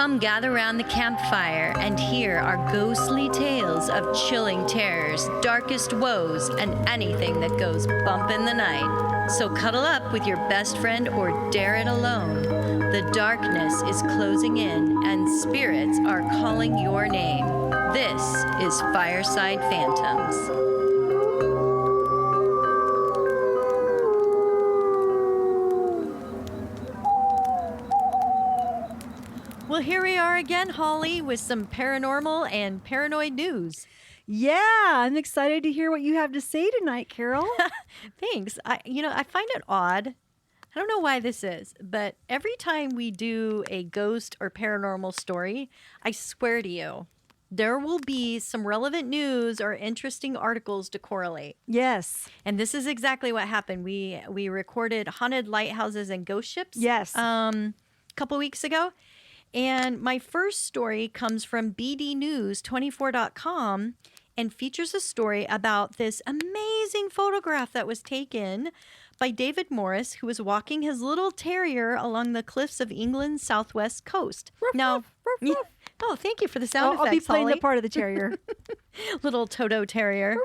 Come gather round the campfire and hear our ghostly tales of chilling terrors, darkest woes, and anything that goes bump in the night. So cuddle up with your best friend or dare it alone. The darkness is closing in and spirits are calling your name. This is Fireside Phantoms. Well, here we are again, Holly, with some paranormal and paranoid news. Yeah, I'm excited to hear what you have to say tonight, Carol. Thanks. I find it odd. I don't know why this is, but every time we do a ghost or paranormal story, I swear to you, there will be some relevant news or interesting articles to correlate. Yes. And this is exactly what happened. We recorded haunted lighthouses and ghost ships. Yes. A couple weeks ago. And my first story comes from bdnews24.com and features a story about this amazing photograph that was taken by David Morris, who was walking his little terrier along the cliffs of England's southwest coast. Now, oh, thank you for the sound effects, I'll be playing Holly. the part of the terrier. Little Toto terrier.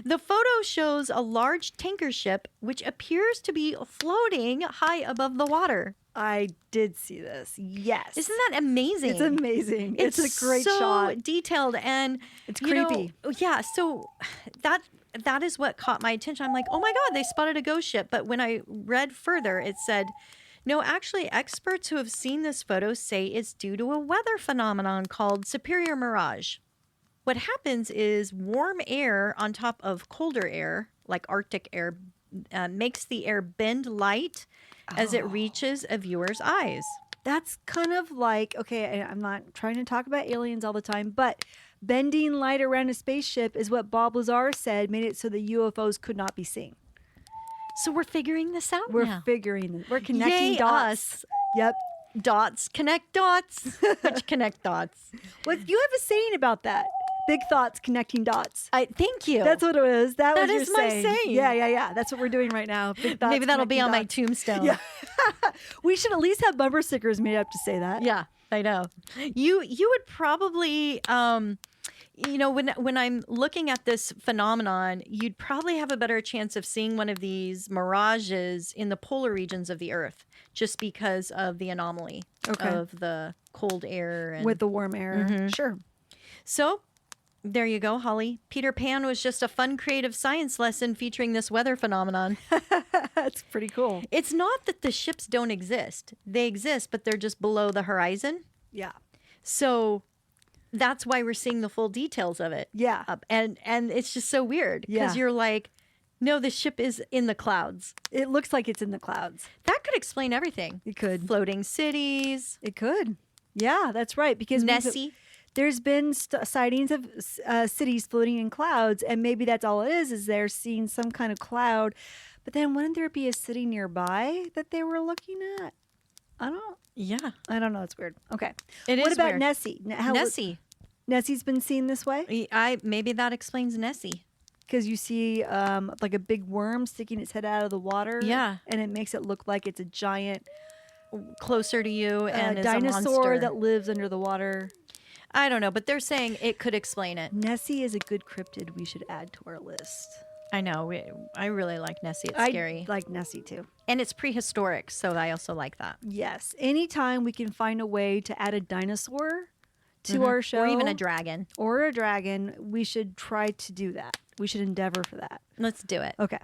The photo shows a large tanker ship which appears to be floating high above the water. I did see this. Yes. Isn't that amazing? It's amazing. It's a great so shot. Detailed and It's creepy. Yeah, so that is what caught my attention. I'm like, oh my God, they spotted a ghost ship. But when I read further, it said, no, actually, experts who have seen this photo say it's due to a weather phenomenon called superior mirage. What happens is warm air on top of colder air, like Arctic air, makes the air bend light as it reaches a viewer's eyes. That's kind of like, okay, I'm not trying to talk about aliens all the time, but bending light around a spaceship is what Bob Lazar said made it so the UFOs could not be seen. So we're figuring this out We're now. figuring this. We're connecting Yay, dots. us. Yep. Dots. Connect dots. Which connect dots. What you have a saying about that? Big thoughts connecting dots. Thank you. That's what it is. That was your is my saying. Yeah. That's what we're doing right now. Big thoughts. Maybe that'll be on my dots. tombstone. Yeah. We should at least have bumper stickers made up to say that. Yeah, I know. You would probably, when I'm looking at this phenomenon, you'd probably have a better chance of seeing one of these mirages in the polar regions of the Earth, just because of the anomaly of the cold air. And, With the warm air. Mm-hmm. Sure. So there you go, Holly. Peter Pan was just a fun creative science lesson featuring this weather phenomenon. That's pretty cool. It's not that the ships don't exist. They exist, but they're just below the horizon. Yeah. So that's why we're seeing the full details of it. Yeah. And it's just so weird because you're like, no, the ship is in the clouds. It looks like it's in the clouds. That could explain everything. It could. Floating cities. It could. Yeah, that's right. Because Nessie. there's been sightings of cities floating in clouds, and maybe that's all it is they're seeing some kind of cloud. But then wouldn't there be a city nearby that they were looking at? I don't know. It's weird. Okay. What about weird. Nessie? Nessie. Nessie's been seen this way? Maybe that explains Nessie. Because you see like a big worm sticking its head out of the water. Yeah. And it makes it look like it's a giant Closer to you and is a dinosaur monster that lives under the water. I don't know, but they're saying it could explain it. Nessie is a good cryptid we should add to our list. I know. I really like Nessie. It's scary. I like Nessie too. And it's prehistoric, so I also like that. Yes. Anytime we can find a way to add a dinosaur to our show. Or even a dragon. Or a dragon, we should try to do that. We should endeavor for that. Let's do it. Okay.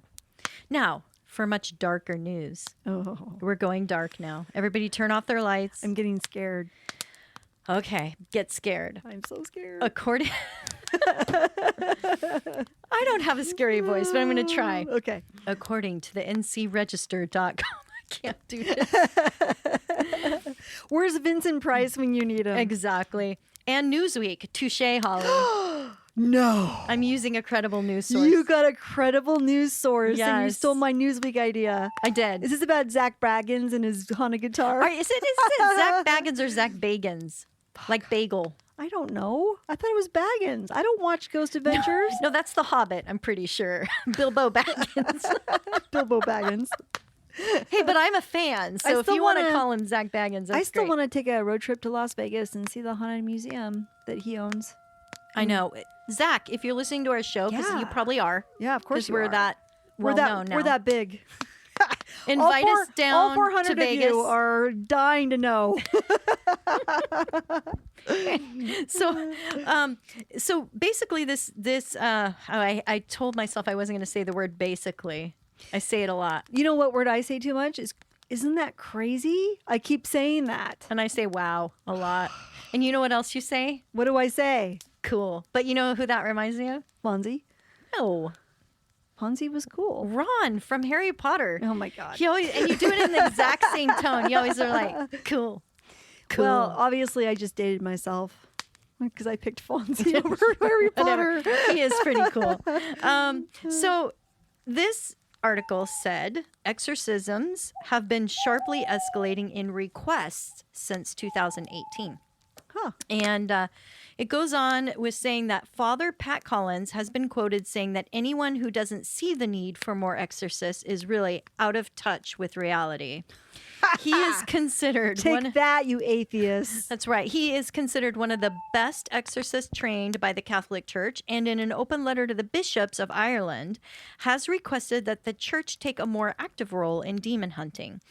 Now, for much darker news. Oh. We're going dark now. Everybody turn off their lights. I'm getting scared. Okay, get scared. I'm so scared. According... I don't have a scary voice, but I'm going to try. Okay. According to the ncregister.com. I can't do this. Where's Vincent Price when you need him? Exactly. And Newsweek. Touche, Holly. No. I'm using a credible news source. You got a credible news source and you Yes. stole my Newsweek idea. I did. Is this about Zach Baggins and his Honda guitar? Is it Zach Baggins or Zach Bagans? Like bagel. I don't know. I thought it was Baggins. I don't watch Ghost Adventures. No, that's The Hobbit, I'm pretty sure. Bilbo Baggins. Bilbo Baggins. Hey, but I'm a fan, I so if still you want to wanna- call him Zach Baggins, that's I still great. want to take a road trip to Las Vegas and see the haunted museum that he owns. I know. Zach, if you're listening to our show, because you Yeah. probably are, Yeah, of course because we're that we're well known now. we're that big. Invite us all down 400 to of Vegas. you are dying to know. So basically, I told myself I wasn't going to say the word basically. I say it a lot, You know what word I say too much is, isn't that crazy? I keep saying that. and I say wow a lot. And you know what else you say? What do I say? Cool. But you know who that reminds me of? Fonzie. No, Fonzie was cool. Ron from Harry Potter. Oh my God. He always, and you do it in the exact same tone. You always are like, cool. Cool. Well, obviously I just dated myself because I picked Fonzie over Harry Whatever. Potter. He is pretty cool. So this article said exorcisms have been sharply escalating in requests since 2018. Huh. And it goes on with saying that Father Pat Collins has been quoted saying that anyone who doesn't see the need for more exorcists is really out of touch with reality. He is considered Take that, you atheists. That's right. He is considered one of the best exorcists trained by the Catholic Church, and in an open letter to the bishops of Ireland, has requested that the church take a more active role in demon hunting.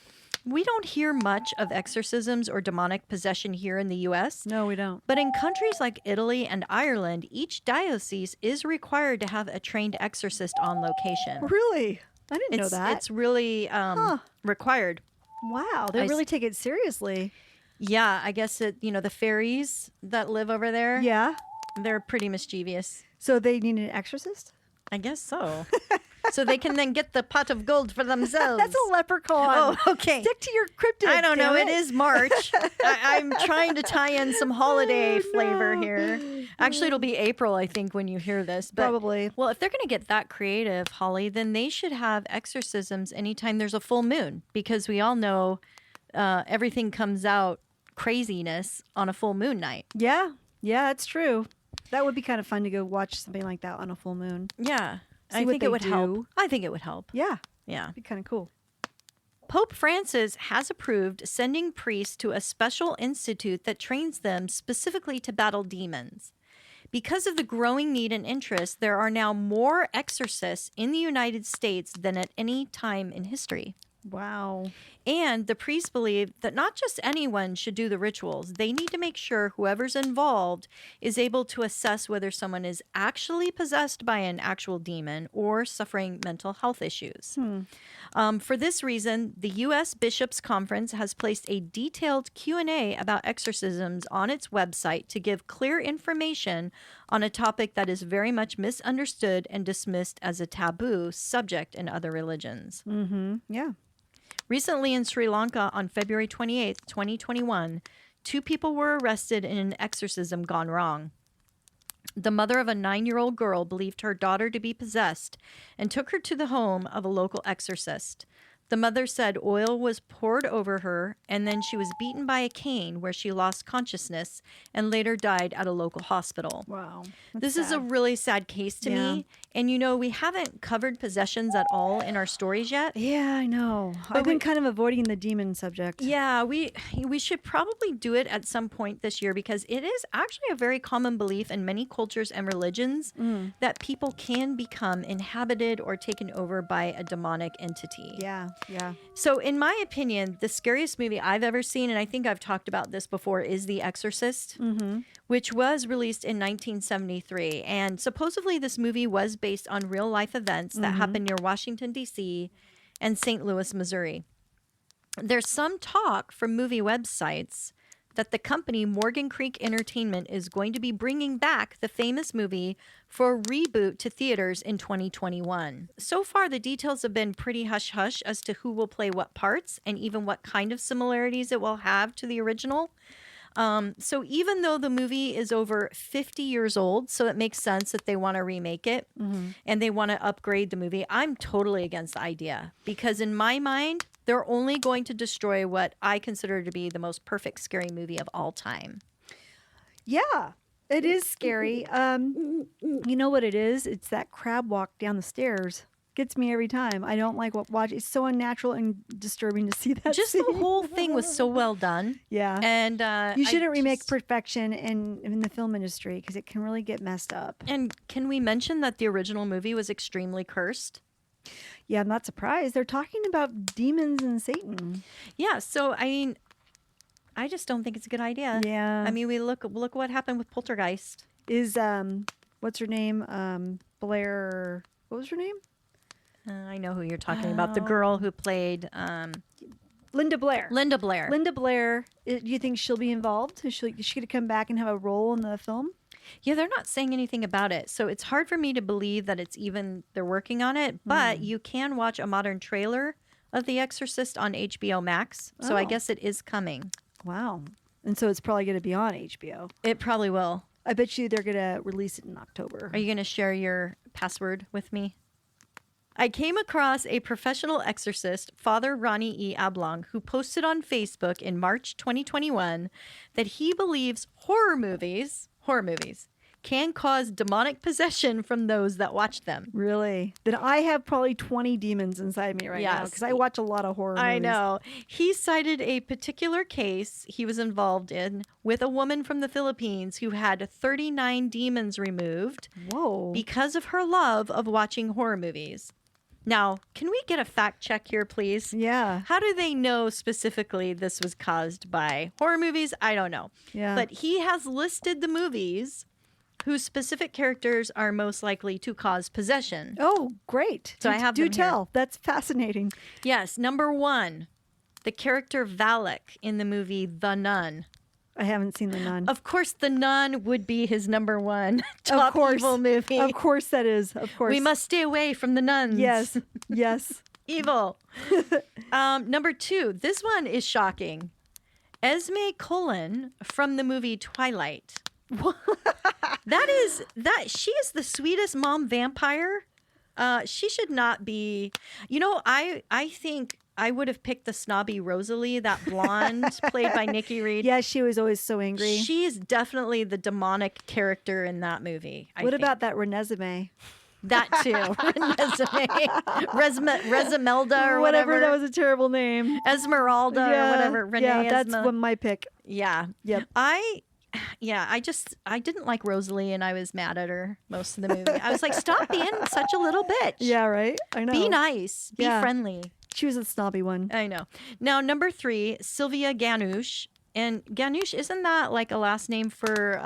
We don't hear much of exorcisms or demonic possession here in the U.S., No, we don't. but in countries like Italy and Ireland, each diocese is required to have a trained exorcist on location. Really? I didn't know that. It's really required. Wow, they really take it seriously. Yeah, I guess the fairies that live over there. Yeah. They're pretty mischievous. So they need an exorcist? I guess so. So they can then get the pot of gold for themselves. That's a leprechaun. Oh, okay. Stick to your cryptid. I don't know. damn It is March. I'm trying to tie in some holiday flavor here. Actually, it'll be April, I think, when you hear this. But, Probably. Well, if they're going to get that creative, Holly, then they should have exorcisms anytime there's a full moon, because we all know everything comes out craziness on a full moon night. Yeah. Yeah, that's true. That would be kind of fun to go watch something like that on a full moon. Yeah. See I what think they it would help. do. I think it would help. Yeah. Yeah. Be kind of cool. Pope Francis has approved sending priests to a special institute that trains them specifically to battle demons. Because of the growing need and interest, there are now more exorcists in the United States than at any time in history. Wow. And the priests believe that not just anyone should do the rituals. They need to make sure whoever's involved is able to assess whether someone is actually possessed by an actual demon or suffering mental health issues. For this reason, the U.S. Bishops' Conference has placed a detailed Q&A about exorcisms on its website to give clear information on a topic that is very much misunderstood and dismissed as a taboo subject in other religions. Mm-hmm. Yeah. Recently in Sri Lanka on February 28th, 2021, 2 people were arrested in an exorcism gone wrong. The mother of a 9-year-old girl believed her daughter to be possessed and took her to the home of a local exorcist. The mother said oil was poured over her and then she was beaten by a cane where she lost consciousness and later died at a local hospital. Wow. This is a really sad case to me. And we haven't covered possessions at all in our stories yet. Yeah, I know. I've been kind of avoiding the demon subject. Yeah, we should probably do it at some point this year because it is actually a very common belief in many cultures and religions that people can become inhabited or taken over by a demonic entity. Yeah, yeah. So in my opinion, the scariest movie I've ever seen, and I think I've talked about this before, is The Exorcist, which was released in 1973. And supposedly this movie was based on real life events that happened near Washington, D.C. and St. Louis, Missouri. There's some talk from movie websites that the company Morgan Creek Entertainment is going to be bringing back the famous movie for a reboot to theaters in 2021. So far, the details have been pretty hush-hush as to who will play what parts and even what kind of similarities it will have to the original. So even though the movie is over 50 years old, so it makes sense that they want to remake it and they want to upgrade the movie, I'm totally against the idea because in my mind, they're only going to destroy what I consider to be the most perfect scary movie of all time. Yeah, it is scary. You know what it is? It's that crab walk down the stairs. Gets me every time. I don't like watch. It's so unnatural and disturbing to see that. Just scene. the whole thing was so well done. Yeah. And You shouldn't remake perfection in the film industry because it can really get messed up. And can we mention that the original movie was extremely cursed? Yeah, I'm not surprised. They're talking about demons and Satan. Yeah. So I mean, I just don't think it's a good idea. Yeah. I mean, we look what happened with Poltergeist. Is what's her name? Blair. What was her name? I know who you're talking about. The girl who played Linda Blair. Linda Blair. Linda Blair. Do you think she'll be involved? Is she going to come back and have a role in the film? Yeah, they're not saying anything about it. So it's hard for me to believe that they're working on it. But you can watch a modern trailer of The Exorcist on HBO Max. So I guess it is coming. Wow. And so it's probably going to be on HBO. It probably will. I bet you they're going to release it in October. Are you going to share your password with me? I came across a professional exorcist, Father Ronnie E. Ablong, who posted on Facebook in March 2021 that he believes horror movies can cause demonic possession from those that watch them. Really? Then I have probably 20 demons inside me right now Yes. because I watch a lot of horror movies. I know. He cited a particular case he was involved in with a woman from the Philippines who had 39 demons removed Whoa. because of her love of watching horror movies. Now, can we get a fact check here, please? Yeah. How do they know specifically this was caused by horror movies? I don't know. Yeah. But he has listed the movies whose specific characters are most likely to cause possession. Oh, great. So I have do them here. tell. That's fascinating. Yes, number 1, the character Valak in the movie The Nun. I haven't seen The Nun. Of course, The Nun would be his number 1 Of top course. evil movie. Of course that is. Of course. We must stay away from the nuns. Yes. Yes. Evil. Number 2, this one is shocking. Esme Cullen from the movie Twilight. She is the sweetest mom vampire. She should not be. You know, I think I would have picked the snobby Rosalie, that blonde played by Nikki Reed. Yeah, she was always so angry. She's definitely the demonic character in that movie. What about that Renesmee? that too? Rezimelda or whatever. That was a terrible name. Esmeralda or whatever. Renee yeah, that's Esma. one my pick. Yeah. Yep. I didn't like Rosalie and I was mad at her most of the movie. I was like, stop being such a little bitch. Yeah, right? I know. Be nice. Be Yeah. friendly. She was a snobby one. I know. Now, number 3, Sylvia Ganush. And Ganush, isn't that like a last name for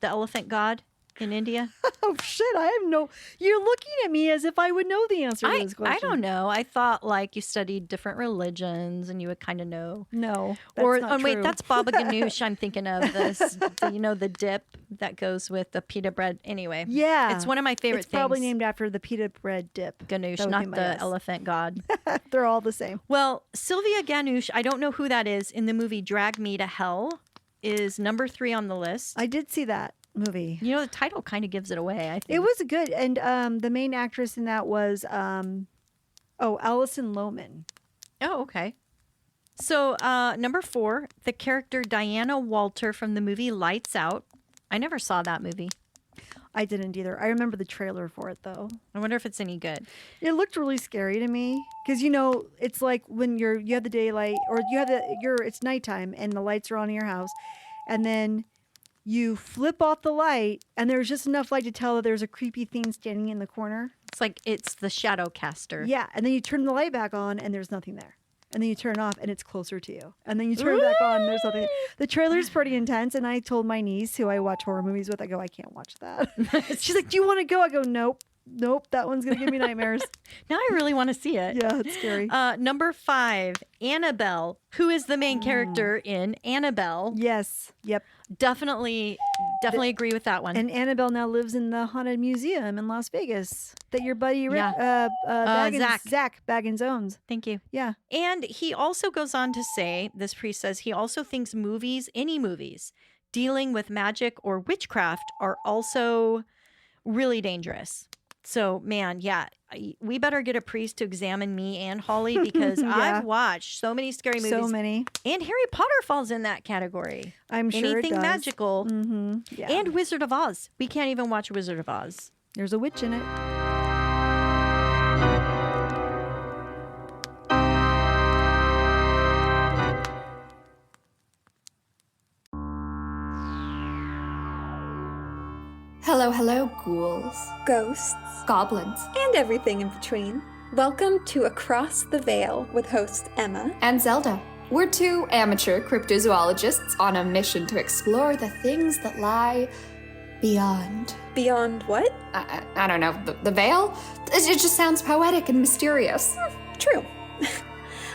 the elephant god in India? Oh, shit. I have no... You're looking at me as if I would know the answer to this question. I don't know. I thought like you studied different religions and you would kind of know. No, that's not wait, true. that's Baba Ganoush. I'm thinking of this. The dip that goes with the pita bread. Anyway, Yeah. it's one of my favorite It's things. probably named after the pita bread dip. Ganoush, That would be not my the guess. elephant god. They're all the same. Well, Sylvia Ganush, I don't know who that is, in the movie Drag Me to Hell, is number 3 on the list. I did see that movie. You know, the title kind of gives it away, I think. It was good. And the main actress in that was, Alison Lohman. Oh, okay. So, number 4, the character Diana Walter from the movie Lights Out. I never saw that movie. I didn't either. I remember the trailer for it, though. I wonder if it's any good. It looked really scary to me because it's like when you have the daylight or it's nighttime and the lights are on in your house, and then you flip off the light and there's just enough light to tell that there's a creepy thing standing in the corner. It's like it's the shadow caster. Yeah, and then you turn the light back on and there's nothing there. And then you turn it off and it's closer to you. And then you turn it back on and there's nothing there. The trailer's pretty intense, and I told my niece, who I watch horror movies with, I go, I can't watch that. She's like, do you want to go? I go, nope, that one's going to give me nightmares. Now I really want to see it. Yeah, it's scary. Number 5, Annabelle, who is the main character in Annabelle. Yes, yep. Definitely agree with that one. And Annabelle now lives in the Haunted Museum in Las Vegas that your buddy Rick, Zach Baggins owns. Thank you. Yeah. And he also goes on to say, this priest says, he also thinks any movies dealing with magic or witchcraft are also really dangerous. So, man, yeah, we better get a priest to examine me and Holly because Yeah. I've watched so many scary movies. So many. And Harry Potter falls in that category. I'm sure Anything it does. magical. Mm-hmm. Yeah. And Wizard of Oz. We can't even watch Wizard of Oz. There's a witch in it. Hello, hello, ghouls, ghosts, goblins, and everything in between. Welcome to Across the Veil with host Emma and Zelda. We're two amateur cryptozoologists on a mission to explore the things that lie beyond. Beyond what? I don't know, the veil? It just sounds poetic and mysterious. True.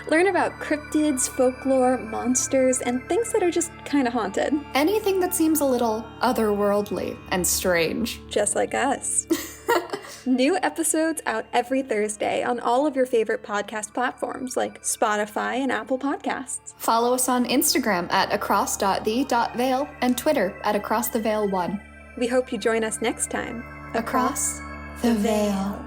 Learn about cryptids, folklore, monsters, and things that are just kind of haunted. Anything that seems a little otherworldly and strange. Just like us. New episodes out every Thursday on all of your favorite podcast platforms like Spotify and Apple Podcasts. Follow us on Instagram at across.the.veil and Twitter at acrosstheveil1. We hope you join us next time. Across the Veil.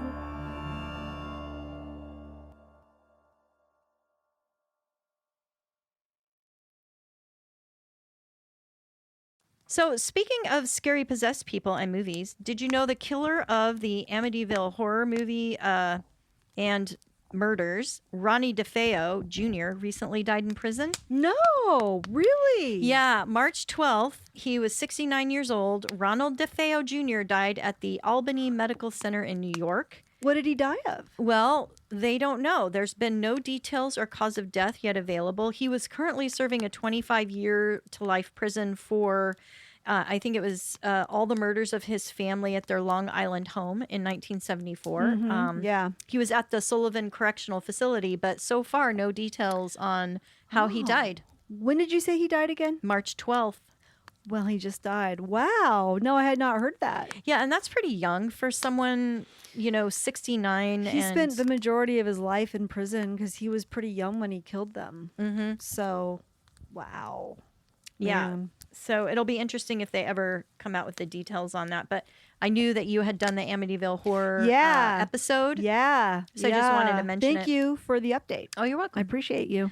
So, speaking of scary possessed people and movies, did you know the killer of the Amityville horror movie and murders, Ronnie DeFeo Jr., recently died in prison? No, really? Yeah, March 12th, he was 69 years old. Ronald DeFeo Jr. died at the Albany Medical Center in New York. What did he die of? Well, they don't know. There's been no details or cause of death yet available. He was currently serving a 25-year to life prison for, I think it was all the murders of his family at their Long Island home in 1974. Yeah. He was at the Sullivan Correctional Facility, but so far, no details on how he died. When did you say he died again? March 12th. Well, he just died. Wow. No, I had not heard that. Yeah, and that's pretty young for someone, 69. He spent the majority of his life in prison because he was pretty young when he killed them. Mm-hmm. So, wow. Yeah. Man. So it'll be interesting if they ever come out with the details on that. But I knew that you had done the Amityville horror episode. Yeah. So I just wanted to mention Thank you for the update. Oh, you're welcome. I appreciate you.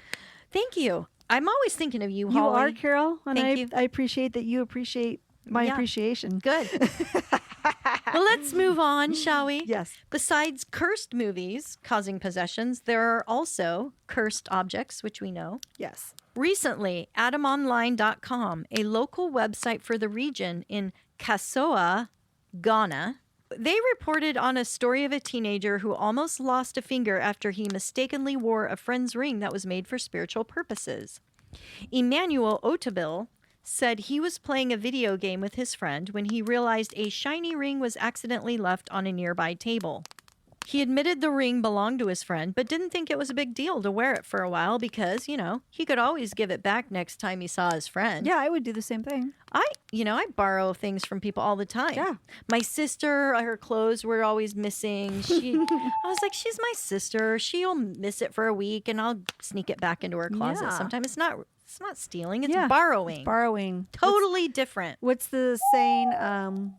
Thank you. I'm always thinking of you, You Holly. are, Carol. And Thank you. I appreciate that you appreciate my appreciation. Good. Well, let's move on, shall we? Yes. Besides cursed movies causing possessions, there are also cursed objects, which we know. Yes. Recently, AdamOnline.com, a local website for the region in Kassoa, Ghana, they reported on a story of a teenager who almost lost a finger after he mistakenly wore a friend's ring that was made for spiritual purposes. Emmanuel Otabil said he was playing a video game with his friend when he realized a shiny ring was accidentally left on a nearby table. He admitted the ring belonged to his friend, but didn't think it was a big deal to wear it for a while because, he could always give it back next time he saw his friend. Yeah, I would do the same thing. I borrow things from people all the time. Yeah. My sister, her clothes were always missing. I was like, she's my sister. She'll miss it for a week and I'll sneak it back into her closet. Yeah. Sometimes it's not stealing, it's borrowing. It's borrowing. Totally different. What's the saying?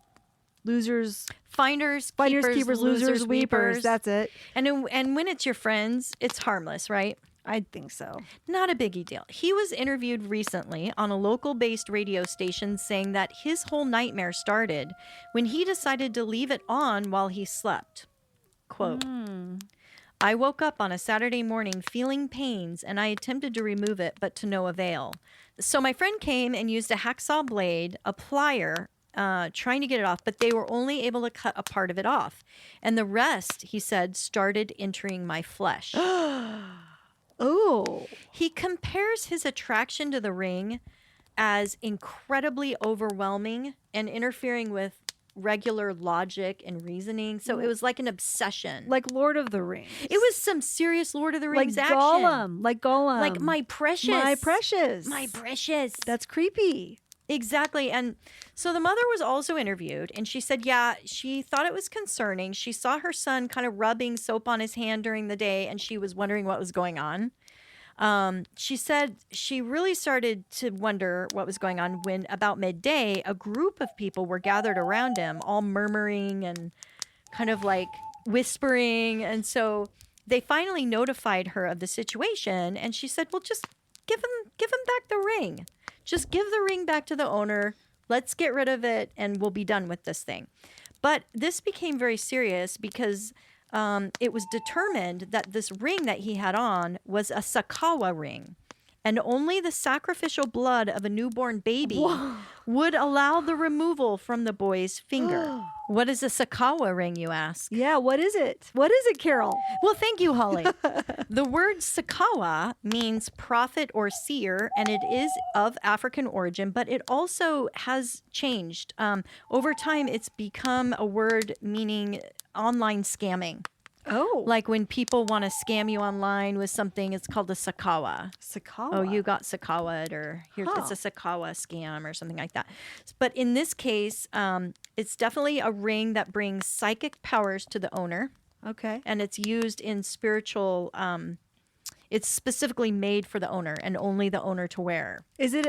Losers, Finders, keepers, losers, weepers. That's it. And when it's your friends, it's harmless, right? I think so. Not a biggie deal. He was interviewed recently on a local-based radio station saying that his whole nightmare started when he decided to leave it on while he slept. Quote, I woke up on a Saturday morning feeling pains and I attempted to remove it, but to no avail. So my friend came and used a hacksaw blade, a plier, trying to get it off, but they were only able to cut a part of it off. And the rest, he said, started entering my flesh. Oh. He compares his attraction to the ring as incredibly overwhelming and interfering with regular logic and reasoning. So it was like an obsession. Like Lord of the Rings. It was some serious Lord of the Rings action. Like Gollum. Like my precious. My precious. My precious. That's creepy. Exactly. And so the mother was also interviewed and she said, yeah, she thought it was concerning. She saw her son kind of rubbing soap on his hand during the day and she was wondering what was going on. She said she really started to wonder what was going on when about midday, a group of people were gathered around him, all murmuring and kind of like whispering. And so they finally notified her of the situation. And she said, well, just give him back the ring. Just give the ring back to the owner. Let's get rid of it and we'll be done with this thing. But this became very serious because it was determined that this ring that he had on was a Sakawa ring. and only the sacrificial blood of a newborn baby would allow the removal from the boy's finger. What is a Sakawa ring, you ask? Yeah, what is it? What is it, Carol? Well, thank you, Holly. The word Sakawa means prophet or seer, and it is of African origin, but it also has changed. Over time, it's become a word meaning online scamming. Oh. Like when people want to scam you online with something, it's called a Sakawa. Sakawa. Oh, you got Sakawa'd, or here's it's a Sakawa scam or something like that. But in this case, it's definitely a ring that brings psychic powers to the owner, Okay. and it's used in spiritual. It's specifically made for the owner and only the owner to wear. Is it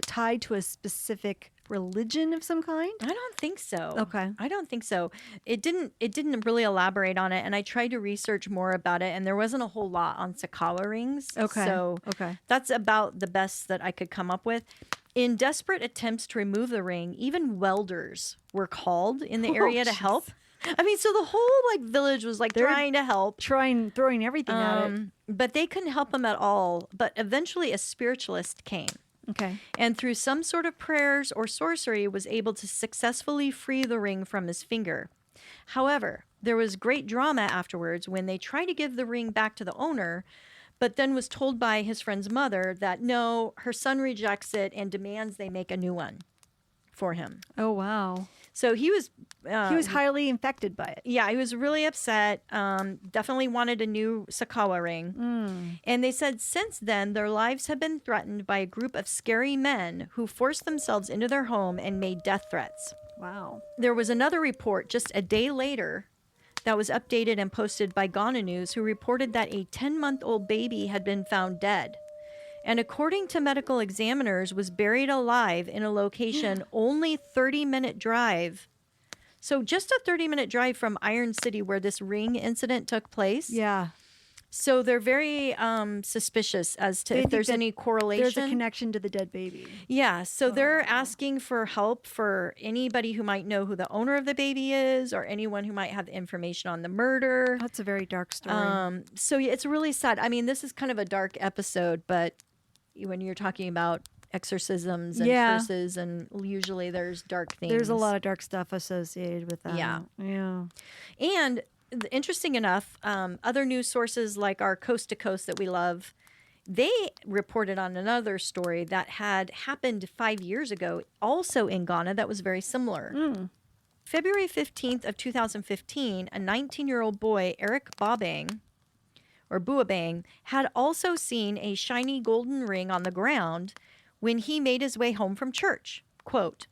tied to a specific religion of some kind? I don't think so. Okay. I don't think so. It didn't really elaborate on it, and I tried to research more about it, and there wasn't a whole lot on Sakawa rings. Okay. So Okay. that's about the best that I could come up with. In desperate attempts to remove the ring, even welders were called in the area to jeez. help. I mean, so the whole village was They're trying to help. Throwing everything at it. But they couldn't help him at all. But eventually a spiritualist came. Okay. And through some sort of prayers or sorcery was able to successfully free the ring from his finger. However, there was great drama afterwards when they tried to give the ring back to the owner, but then was told by his friend's mother that no, her son rejects it and demands they make a new one for him. Oh, wow. So he was He was highly infected by it. yeah, he was really upset. Definitely wanted a new Sakawa ring. And they said since then, their lives have been threatened by a group of scary men who forced themselves into their home and made death threats. Wow. There was another report just a day later that was updated and posted by Ghana News, who reported that a 10-month-old baby had been found dead. And according to medical examiners, was buried alive in a location only 30-minute drive. So just a 30-minute drive from Iron City where this ring incident took place. Yeah. So they're very suspicious as to They if think there's that any correlation. There's a connection to the dead baby. Yeah, so they're asking for help for anybody who might know who the owner of the baby is or anyone who might have information on the murder. That's a very dark story. So yeah, it's really sad. I mean, this is kind of a dark episode, but when you're talking about exorcisms and Yeah. curses, and usually there's dark things. There's a lot of dark stuff associated with that. Yeah. Yeah. And interesting enough, other news sources like our Coast to Coast that we love, they reported on another story that had happened 5 years ago, also in Ghana, that was very similar. February 15th of 2015, a 19-year-old boy, Eric Bobang, or Buabang, had also seen a shiny golden ring on the ground when he made his way home from church. Quote,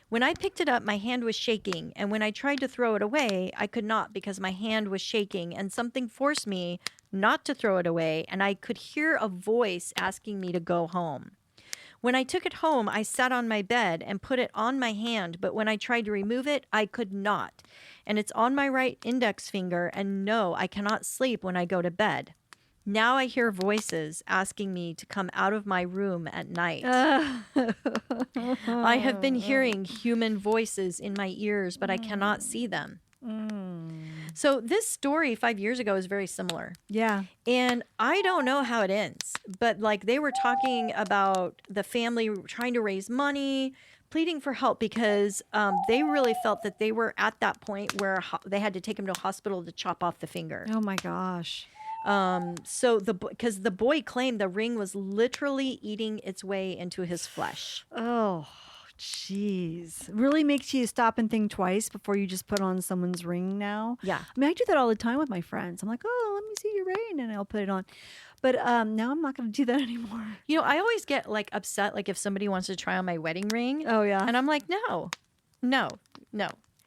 "When I picked it up, my hand was shaking, and when I tried to throw it away, I could not because my hand was shaking, and something forced me not to throw it away, and I could hear a voice asking me to go home. When I took it home, I sat on my bed and put it on my hand, but when I tried to remove it, I could not. And it's on my right index finger, and no, I cannot sleep when I go to bed. Now I hear voices asking me to come out of my room at night. I have been hearing human voices in my ears, but I cannot see them." So this story 5 years ago is very similar. Yeah. And I don't know how it ends, but they were talking about the family trying to raise money, pleading for help because they really felt that they were at that point where they had to take him to a hospital to chop off the finger. Oh my gosh. So because the boy claimed the ring was literally eating its way into his flesh. Oh, jeez. Really makes you stop and think twice before you just put on someone's ring now. Yeah. I mean, I do that all the time with my friends. I'm like, oh, let me see your ring, and I'll put it on. But now I'm not going to do that anymore. You know, I always get upset if somebody wants to try on my wedding ring. Oh, yeah. And I'm like, no.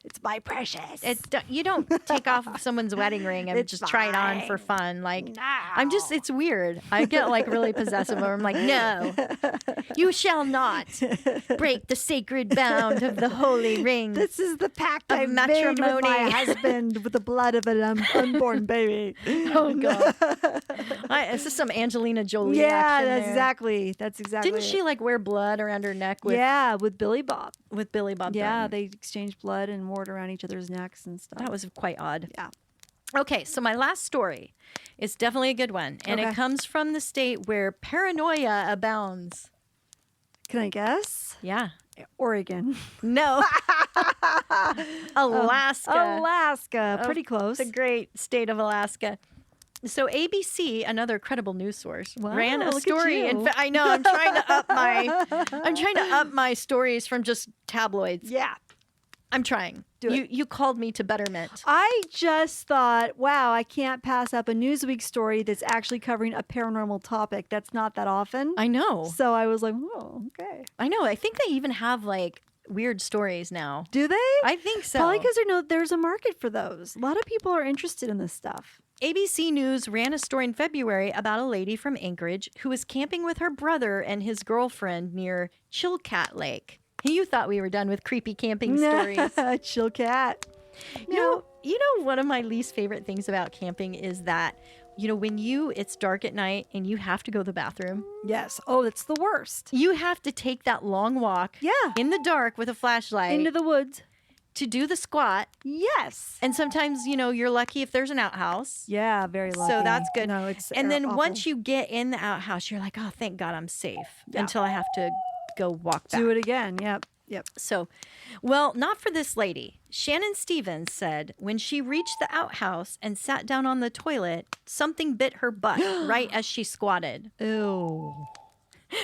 It's my precious. You don't take off someone's wedding ring and It's just try it on for fine. fun. No. It's weird. I get really possessive. I'm like, no, you shall not break the sacred bound of the holy ring. This is the pact Of I've made with my matrimony. husband with the blood of an unborn baby. Oh, God. This is some Angelina Jolie Yeah, action that's there. exactly. That's exactly. Didn't she wear blood around her neck with Billy Bob. Billy Bob Yeah, Thornton? they exchanged blood and wore it around each other's necks and stuff. That was quite odd. Yeah. Okay, so my last story is definitely a good one, and Okay. it comes from the state where paranoia abounds. Can I guess? Yeah. Oregon. No. Alaska. Alaska. Pretty close. The great state of Alaska. So ABC, another credible news source, Wow, ran a look at story. you. I know I'm trying to up my stories from just tabloids. Yeah. I'm trying. Do it. You called me to betterment. I just thought, wow, I can't pass up a Newsweek story that's actually covering a paranormal topic. That's not that often. I know. So I was like, oh, okay. I know. I think they even have like weird stories now. Do they? I think so. Probably because there's a market for those. A lot of people are interested in this stuff. ABC News ran a story in February about a lady from Anchorage who was camping with her brother and his girlfriend near Chilkat Lake. You thought we were done with creepy camping stories. Chill cat. You know, one of my least favorite things about camping is that, when it's dark at night and you have to go to the bathroom, Yes. Oh, that's the worst. you have to take that long walk Yeah. in the dark with a flashlight Into the woods. to do the squat. Yes. And sometimes, you're lucky if there's an outhouse. Yeah, very lucky. So that's good. No, it's And then awful. once you get in the outhouse, you're like, oh, thank God I'm safe until I have to go walk back. do it again. Yep. So, well, not for this lady. Shannon Stevens said when she reached the outhouse and sat down on the toilet, something bit her butt right as she squatted. Ew.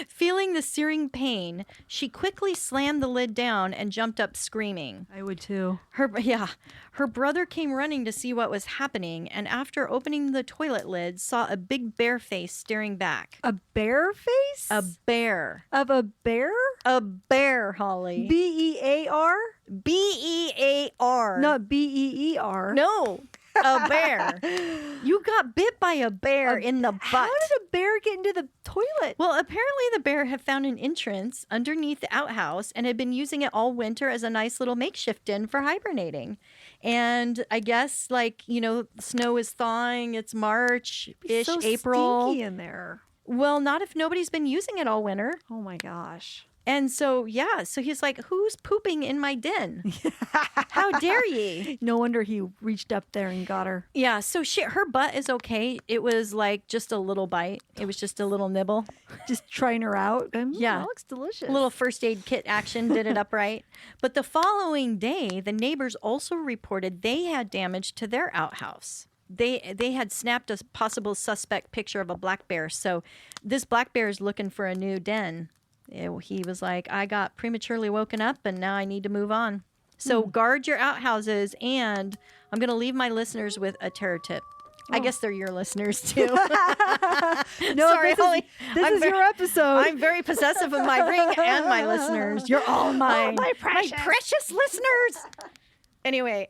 Feeling the searing pain, she quickly slammed the lid down and jumped up screaming. I would too. Her brother came running to see what was happening, and after opening the toilet lid, saw a big bear face staring back. A bear face? A bear. Of a bear? A bear, Holly. BEAR? BEAR. Not BEER. No, a bear. You got bit by a bear in the butt. How did a bear get into the toilet? Well, apparently the bear had found an entrance underneath the outhouse and had been using it all winter as a nice little makeshift den for hibernating. And I guess, snow is thawing. It's March-ish, so April. stinky in there. Well, not if nobody's been using it all winter. Oh my gosh. And so he's like, who's pooping in my den? How dare ye? No wonder he reached up there and got her. Yeah, so her butt is okay. It was like just a little bite. It was just a little nibble. Just trying her out. Yeah. That looks delicious. A little first aid kit action did it upright. But the following day, the neighbors also reported they had damage to their outhouse. They had snapped a possible suspect picture of a black bear. So this black bear is looking for a new den. He was like, I got prematurely woken up and now I need to move on. So guard your outhouses, and I'm going to leave my listeners with a terror tip. I guess they're your listeners too. No, Sorry, this Holly. This is your episode. I'm very possessive of my ring and my listeners. You're all mine. my precious. My precious listeners. Anyway,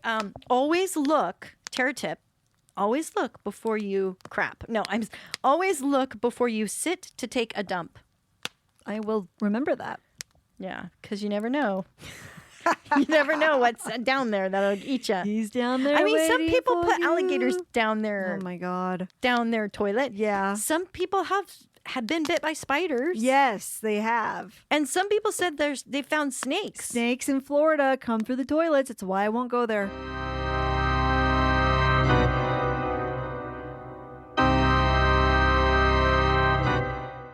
always look, terror tip, always look before you crap. No, always look before you sit to take a dump. I will remember that. Yeah, because you never know. You never know what's down there that'll eat you. He's down there. I mean, some waiting people for put you. alligators down their Oh my god. down their toilet. Yeah. Some people have been bit by spiders. Yes, they have. And some people said they found snakes. Snakes in Florida come through the toilets. It's why I won't go there.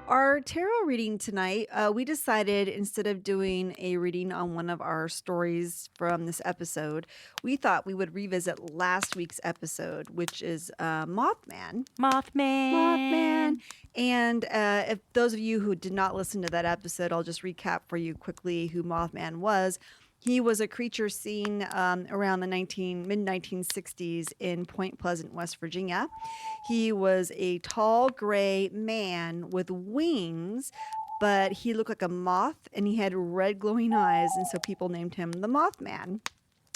Our tarot reading tonight, we decided instead of doing a reading on one of our stories from this episode, we thought we would revisit last week's episode, which is Mothman. Mothman. And if those of you who did not listen to that episode, I'll just recap for you quickly who Mothman was. He was a creature seen around the mid-1960s in Point Pleasant, West Virginia. He was a tall, gray man with wings, but he looked like a moth, and he had red glowing eyes, and so people named him the Mothman.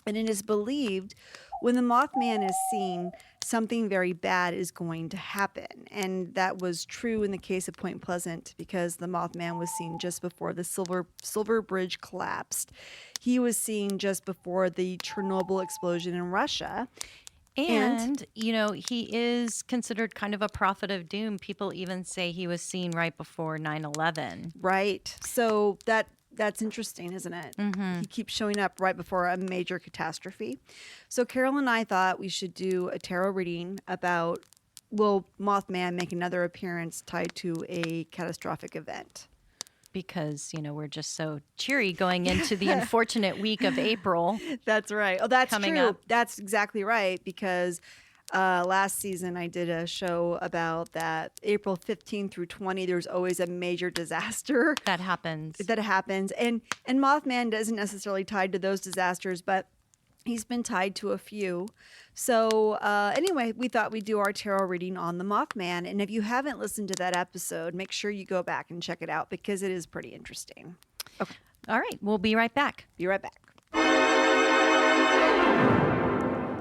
And it is believed when the Mothman is seen, something very bad is going to happen. And that was true in the case of Point Pleasant because the Mothman was seen just before the Silver Bridge collapsed. He was seen just before the Chernobyl explosion in Russia. And, he is considered kind of a prophet of doom. People even say he was seen right before 9/11. Right. So that That's interesting, isn't it? He keeps showing up right before a major catastrophe. So Carol and I thought we should do a tarot reading about, will Mothman make another appearance tied to a catastrophic event? Because, we're just so cheery going into the unfortunate week of April. That's right. Oh, that's Coming true. up. That's exactly right. Because last season I did a show about that April 15 through 20, there's always a major disaster That happens. that happens. And Mothman isn't necessarily tied to those disasters, but he's been tied to a few. So anyway, we thought we'd do our tarot reading on the Mothman. And if you haven't listened to that episode, make sure you go back and check it out because it is pretty interesting. Okay. All right. We'll be right back. Be right back.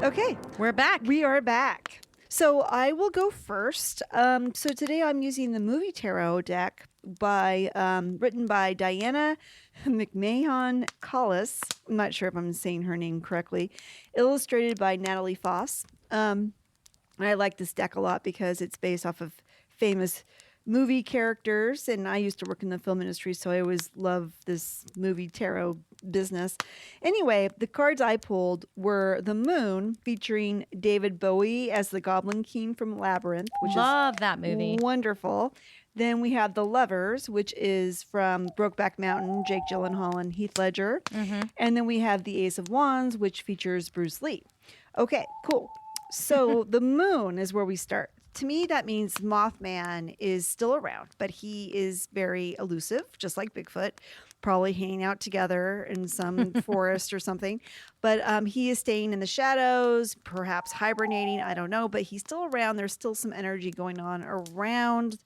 Okay. We're back. We are back. So I will go first. So today I'm using the movie tarot deck written by Diana McMahon Collis. I'm not sure if I'm saying her name correctly. Illustrated by Natalie Foss. I like this deck a lot because it's based off of famous movie characters, and I used to work in the film industry, so I always love this movie tarot business. Anyway, the cards I pulled were the Moon, featuring David Bowie as the Goblin King from Labyrinth, which Love is that movie. wonderful. Then we have the Lovers, which is from Brokeback Mountain, Jake Gyllenhaal and Heath Ledger. And then we have the Ace of Wands, which features Bruce Lee. Okay, cool. So the Moon is where we start. To me, that means Mothman is still around, but he is very elusive, just like Bigfoot, probably hanging out together in some forest or something. But he is staying in the shadows, perhaps hibernating. I don't know, but he's still around. There's still some energy going on around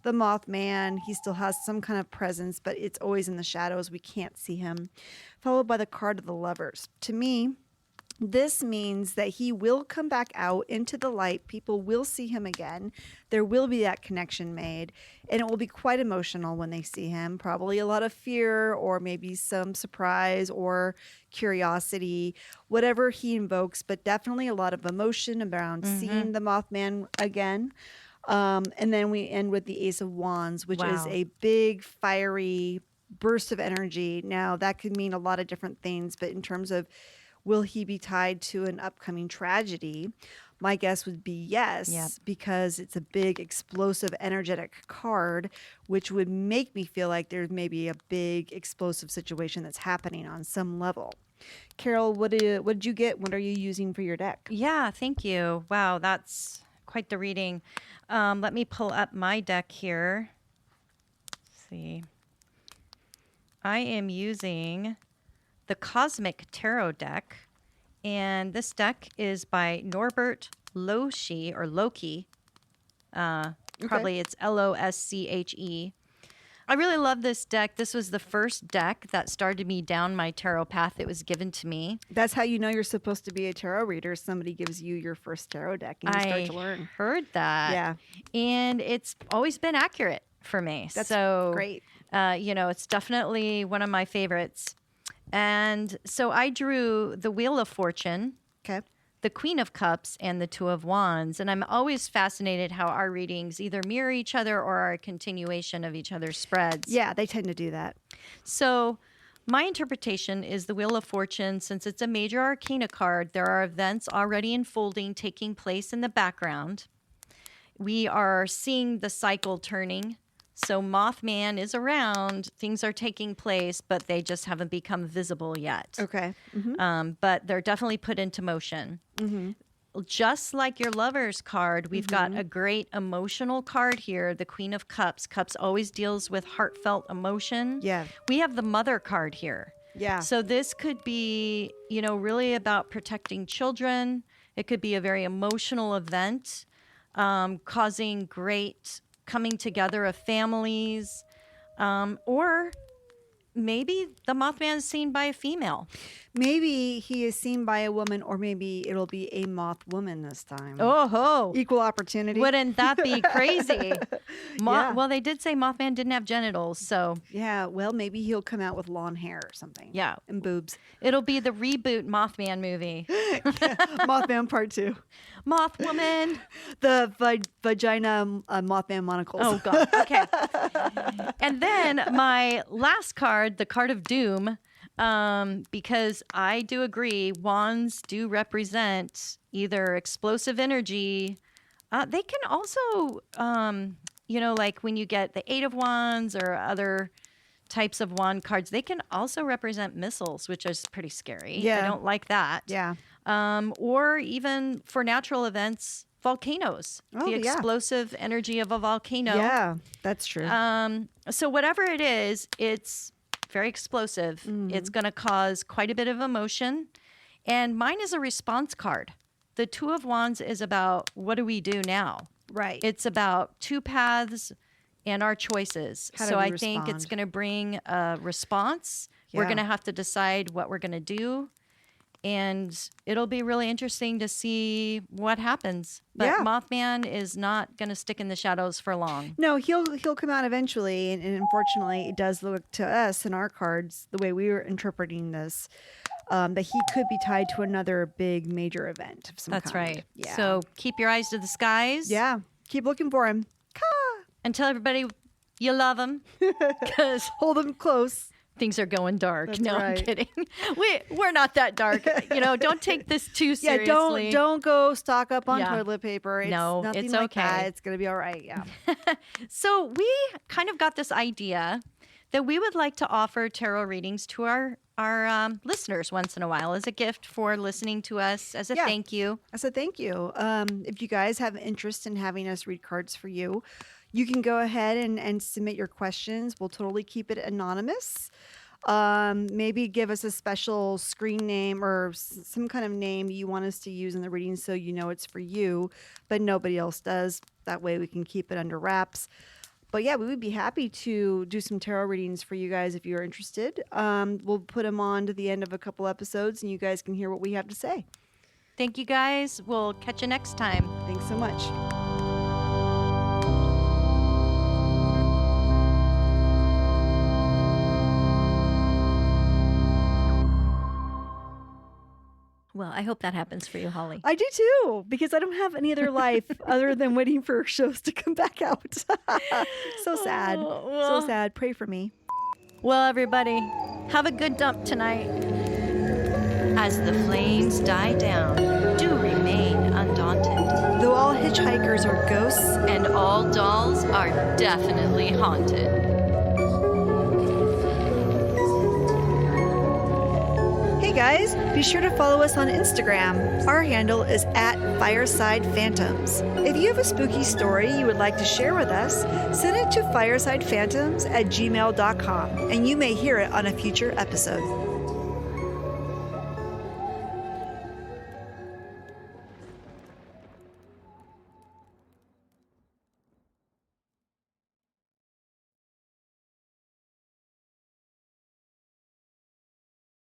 the Mothman. He still has some kind of presence, but it's always in the shadows. We can't see him. Followed by the card of the Lovers. To me, this means that he will come back out into the light. People will see him again. There will be that connection made, and it will be quite emotional when they see him. Probably a lot of fear, or maybe some surprise or curiosity, whatever he invokes, but definitely a lot of emotion around seeing the Mothman again. And then we end with the Ace of Wands, which is Wow. a big, fiery burst of energy. Now, that could mean a lot of different things, but in terms of will he be tied to an upcoming tragedy? My guess would be yes, Yep. because it's a big, explosive, energetic card, which would make me feel like there's maybe a big, explosive situation that's happening on some level. Carol, what did you get? What are you using for your deck? Yeah, thank you. Wow, that's quite the reading. Let me pull up my deck here. Let's see. I am using the Cosmic Tarot deck, and this deck is by Norbert Loshi, or Loki. Probably it's Losche. I really love this deck. This was the first deck that started me down my tarot path. It was given to me. That's how you know you're supposed to be a tarot reader. Somebody gives you your first tarot deck and you start to learn. Heard that. Yeah. And it's always been accurate for me. That's so great. It's definitely one of my favorites. And so I drew the Wheel of Fortune, Okay. the Queen of Cups, and the Two of Wands. And I'm always fascinated how our readings either mirror each other or are a continuation of each other's spreads. Yeah, they tend to do that. So my interpretation is the Wheel of Fortune. Since it's a major arcana card, there are events already unfolding, taking place in the background. We are seeing the cycle turning. So Mothman is around, things are taking place, but they just haven't become visible yet. Okay. But they're definitely put into motion. Just like your Lover's card, we've got a great emotional card here, the Queen of Cups. Cups always deals with heartfelt emotion. Yeah. We have the Mother card here. Yeah. So this could be, really about protecting children. It could be a very emotional event, causing great coming together of families, or maybe the Mothman is seen by a female. Maybe he is seen by a woman, or maybe it'll be a moth woman this time. Oh ho! Equal opportunity. Wouldn't that be crazy? Yeah. Well, they did say Mothman didn't have genitals, so Yeah, well, maybe he'll come out with long hair or something. yeah, And boobs. it'll be the reboot Mothman movie. Mothman Part 2. Moth woman. The vagina Mothman monocles. Oh, God. Okay. And then my last card, the card of doom, because I do agree, wands do represent either explosive energy. They can also, like when you get the Eight of Wands or other types of wand cards, they can also represent missiles, which is pretty scary. Yeah. I don't like that. Yeah. Or even for natural events, volcanoes, Oh, the yeah. explosive energy of a volcano. Yeah, that's true. So whatever it is, it's very explosive. It's going to cause quite a bit of emotion. And mine is a response card. The Two of Wands is about what do we do now? Right. It's about two paths and our choices. How do So we I think it's respond? going to bring a response. We're Yeah. going to have to decide what we're going to do. And it'll be really interesting to see what happens. But Yeah. Mothman is not going to stick in the shadows for long. No, he'll come out eventually, and unfortunately, it does look to us in our cards the way we were interpreting this that he could be tied to another big major event of some That's kind. right. Yeah. So keep your eyes to the skies. yeah, keep looking for him. And tell everybody you love them because Hold him close. things are going dark. That's No, I'm right. kidding. We're not that dark. Don't take this too Yeah, seriously. don't go stock up on Yeah. toilet paper. It's No, nothing it's like okay. that. It's gonna be all right. Yeah. So we kind of got this idea that we would like to offer tarot readings to our listeners once in a while as a gift for listening to us, as a Yeah. thank you. I said thank you. If you guys have interest in having us read cards for you, you can go ahead and submit your questions. We'll totally keep it anonymous. Maybe give us a special screen name or some kind of name you want us to use in the reading so you know it's for you, but nobody else does. That way we can keep it under wraps. But yeah, we would be happy to do some tarot readings for you guys if you're interested. We'll put them on to the end of a couple episodes and you guys can hear what we have to say. Thank you guys. We'll catch you next time. Thanks so much. Well, I hope that happens for you, Holly. I do too, because I don't have any other life other than waiting for shows to come back out. So sad. Oh, well. So sad. Pray for me. Well, everybody, have a good dump tonight. As the flames die down, do remain undaunted. Though all hitchhikers are ghosts, And all dolls are definitely haunted. hey guys, be sure to follow us on Instagram. Our handle is @FiresidePhantoms. If you have a spooky story you would like to share with us, send it to firesidephantoms@gmail.com and you may hear it on a future episode.